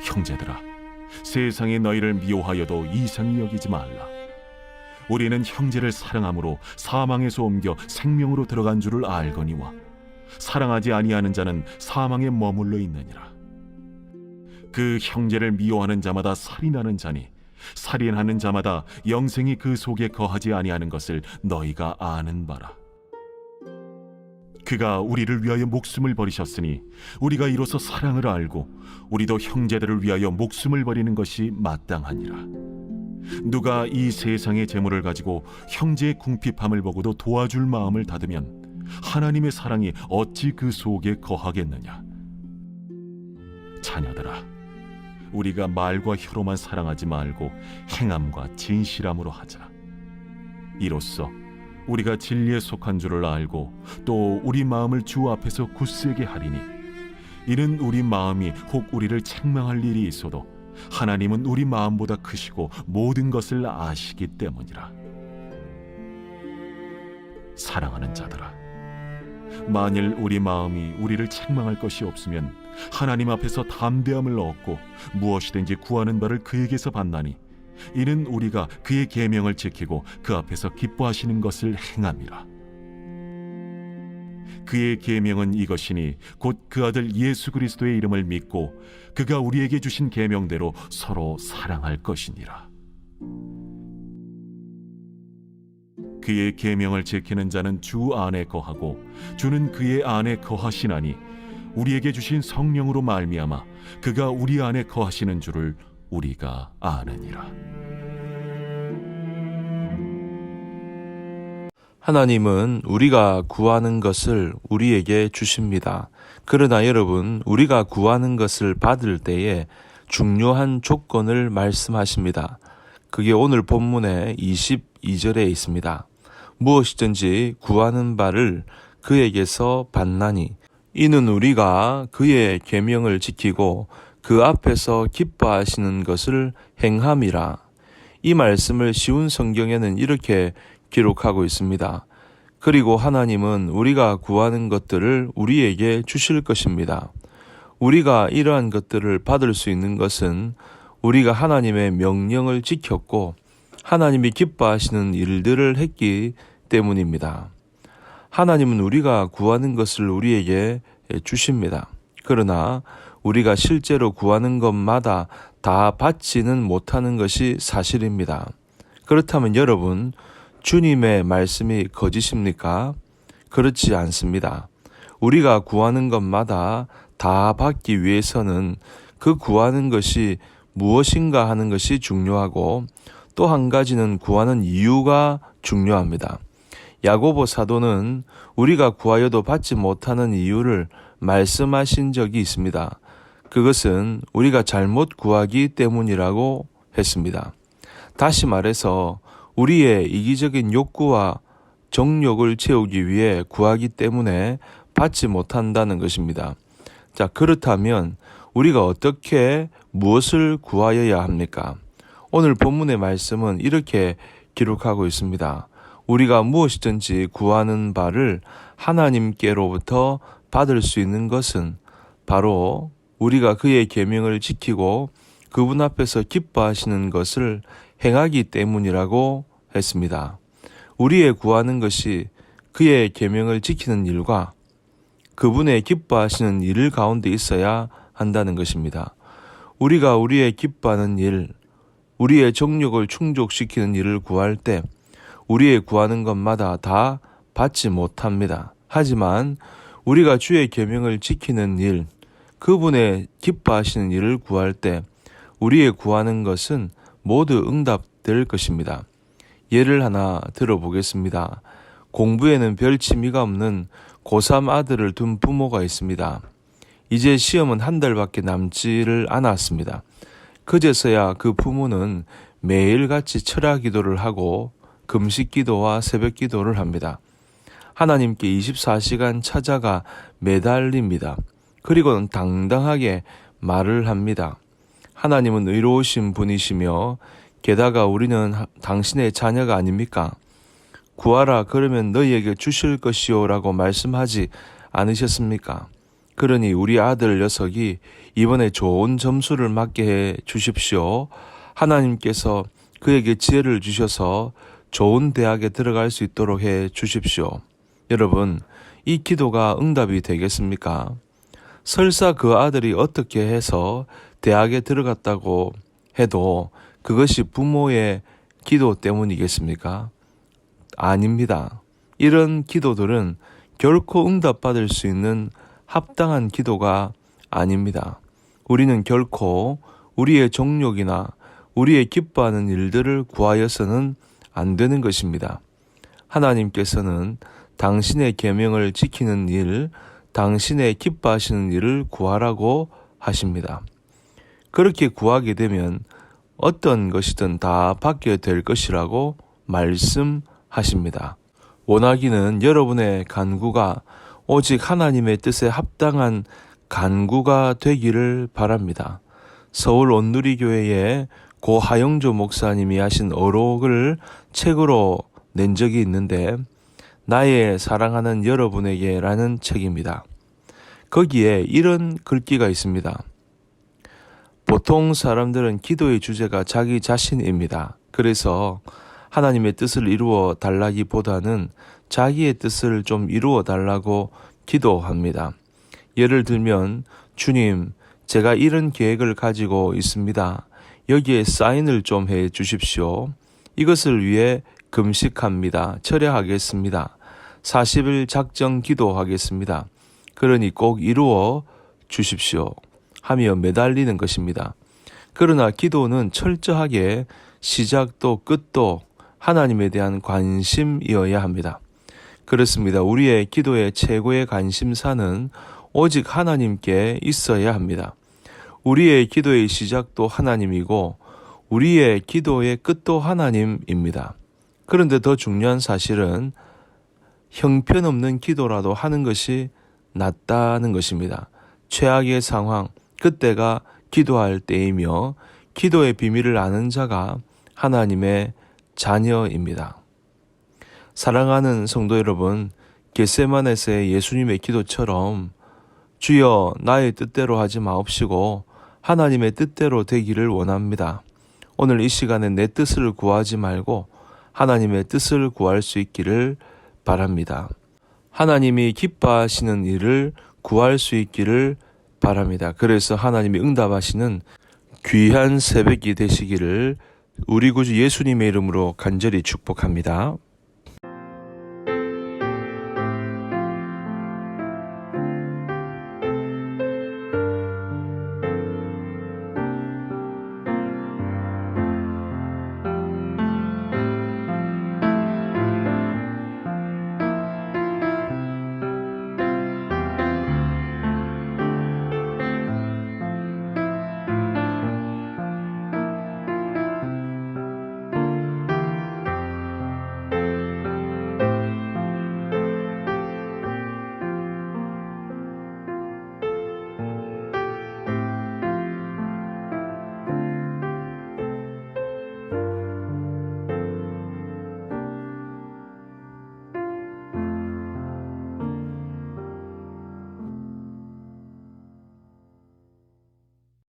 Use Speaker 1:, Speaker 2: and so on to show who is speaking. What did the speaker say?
Speaker 1: 형제들아, 세상이 너희를 미워하여도 이상히 여기지 말라. 우리는 형제를 사랑함으로 사망에서 옮겨 생명으로 들어간 줄을 알거니와 사랑하지 아니하는 자는 사망에 머물러 있느니라. 그 형제를 미워하는 자마다 살인하는 자니 살인하는 자마다 영생이 그 속에 거하지 아니하는 것을 너희가 아는 바라. 그가 우리를 위하여 목숨을 버리셨으니 우리가 이로써 사랑을 알고 우리도 형제들을 위하여 목숨을 버리는 것이 마땅하니라. 누가 이 세상의 재물을 가지고 형제의 궁핍함을 보고도 도와줄 마음을 닫으면 하나님의 사랑이 어찌 그 속에 거하겠느냐. 자녀들아, 우리가 말과 혀로만 사랑하지 말고 행함과 진실함으로 하자. 이로써 우리가 진리에 속한 줄을 알고 또 우리 마음을 주 앞에서 굳세게 하리니, 이는 우리 마음이 혹 우리를 책망할 일이 있어도 하나님은 우리 마음보다 크시고 모든 것을 아시기 때문이라. 사랑하는 자들아, 만일 우리 마음이 우리를 책망할 것이 없으면 하나님 앞에서 담대함을 얻고 무엇이든지 구하는 바를 그에게서 받나니, 이는 우리가 그의 계명을 지키고 그 앞에서 기뻐하시는 것을 행함이라. 그의 계명은 이것이니 곧 그 아들 예수 그리스도의 이름을 믿고 그가 우리에게 주신 계명대로 서로 사랑할 것이니라. 그의 계명을 지키는 자는 주 안에 거하고 주는 그의 안에 거하시나니, 우리에게 주신 성령으로 말미암아 그가 우리 안에 거하시는 줄을 우리가 아느니라.
Speaker 2: 하나님은 우리가 구하는 것을 우리에게 주십니다. 그러나 여러분, 우리가 구하는 것을 받을 때에 중요한 조건을 말씀하십니다. 그게 오늘 본문의 22절에 있습니다. 무엇이든지 구하는 바를 그에게서 받나니, 이는 우리가 그의 계명을 지키고 그 앞에서 기뻐하시는 것을 행함이라. 이 말씀을 쉬운 성경에는 이렇게 기록하고 있습니다. 그리고 하나님은 우리가 구하는 것들을 우리에게 주실 것입니다. 우리가 이러한 것들을 받을 수 있는 것은 우리가 하나님의 명령을 지켰고 하나님이 기뻐하시는 일들을 했기 때문입니다. 하나님은 우리가 구하는 것을 우리에게 주십니다. 그러나 우리가 실제로 구하는 것마다 다 받지는 못하는 것이 사실입니다. 그렇다면 여러분, 주님의 말씀이 거짓입니까? 그렇지 않습니다. 우리가 구하는 것마다 다 받기 위해서는 그 구하는 것이 무엇인가 하는 것이 중요하고, 또 한 가지는 구하는 이유가 중요합니다. 야고보 사도는 우리가 구하여도 받지 못하는 이유를 말씀하신 적이 있습니다. 그것은 우리가 잘못 구하기 때문이라고 했습니다. 다시 말해서 우리의 이기적인 욕구와 정욕을 채우기 위해 구하기 때문에 받지 못한다는 것입니다. 자, 그렇다면 우리가 어떻게 무엇을 구하여야 합니까? 오늘 본문의 말씀은 이렇게 기록하고 있습니다. 우리가 무엇이든지 구하는 바를 하나님께로부터 받을 수 있는 것은 바로 우리가 그의 계명을 지키고 그분 앞에서 기뻐하시는 것을 행하기 때문이라고 했습니다. 우리의 구하는 것이 그의 계명을 지키는 일과 그분의 기뻐하시는 일 가운데 있어야 한다는 것입니다. 우리가 우리의 기뻐하는 일, 우리의 정욕을 충족시키는 일을 구할 때 우리의 구하는 것마다 다 받지 못합니다. 하지만 우리가 주의 계명을 지키는 일, 그분의 기뻐하시는 일을 구할 때 우리의 구하는 것은 모두 응답될 것입니다. 예를 하나 들어보겠습니다. 공부에는 별 취미가 없는 고3 아들을 둔 부모가 있습니다. 이제 시험은 한 달밖에 남지를 않았습니다. 그제서야 그 부모는 매일같이 철야 기도를 하고 금식 기도와 새벽 기도를 합니다. 하나님께 24시간 찾아가 매달립니다. 그리고는 당당하게 말을 합니다. 하나님은 의로우신 분이시며 게다가 우리는 당신의 자녀가 아닙니까? 구하라 그러면 너희에게 주실 것이요 라고 말씀하지 않으셨습니까? 그러니 우리 아들 녀석이 이번에 좋은 점수를 맞게 해 주십시오. 하나님께서 그에게 지혜를 주셔서 좋은 대학에 들어갈 수 있도록 해 주십시오. 여러분, 이 기도가 응답이 되겠습니까? 설사 그 아들이 어떻게 해서 대학에 들어갔다고 해도 그것이 부모의 기도 때문이겠습니까? 아닙니다. 이런 기도들은 결코 응답받을 수 있는 합당한 기도가 아닙니다. 우리는 결코 우리의 정욕이나 우리의 기뻐하는 일들을 구하여서는 안 되는 것입니다. 하나님께서는 당신의 계명을 지키는 일, 당신의 기뻐하시는 일을 구하라고 하십니다. 그렇게 구하게 되면 어떤 것이든 다 받게 될 것이라고 말씀하십니다. 원하기는 여러분의 간구가 오직 하나님의 뜻에 합당한 간구가 되기를 바랍니다. 서울 온누리교회의 고 하영조 목사님이 하신 어록을 책으로 낸 적이 있는데 나의 사랑하는 여러분에게 라는 책입니다. 거기에 이런 글귀가 있습니다. 보통 사람들은 기도의 주제가 자기 자신입니다. 그래서 하나님의 뜻을 이루어 달라기보다는 자기의 뜻을 좀 이루어 달라고 기도합니다. 예를 들면 주님, 제가 이런 계획을 가지고 있습니다. 여기에 사인을 좀 해 주십시오. 이것을 위해 금식합니다. 철야하겠습니다. 40일 작정 기도하겠습니다. 그러니 꼭 이루어 주십시오. 하며 매달리는 것입니다. 그러나 기도는 철저하게 시작도 끝도 하나님에 대한 관심이어야 합니다. 그렇습니다. 우리의 기도의 최고의 관심사는 오직 하나님께 있어야 합니다. 우리의 기도의 시작도 하나님이고 우리의 기도의 끝도 하나님입니다. 그런데 더 중요한 사실은 형편없는 기도라도 하는 것이 낫다는 것입니다. 최악의 상황, 그때가 기도할 때이며 기도의 비밀을 아는 자가 하나님의 자녀입니다. 사랑하는 성도 여러분, 겟세마네스의 예수님의 기도처럼 주여 나의 뜻대로 하지 마옵시고 하나님의 뜻대로 되기를 원합니다. 오늘 이 시간에 내 뜻을 구하지 말고 하나님의 뜻을 구할 수 있기를 바랍니다. 하나님이 기뻐하시는 일을 구할 수 있기를 바랍니다. 그래서 하나님이 응답하시는 귀한 새벽이 되시기를 우리 구주 예수님의 이름으로 간절히 축복합니다.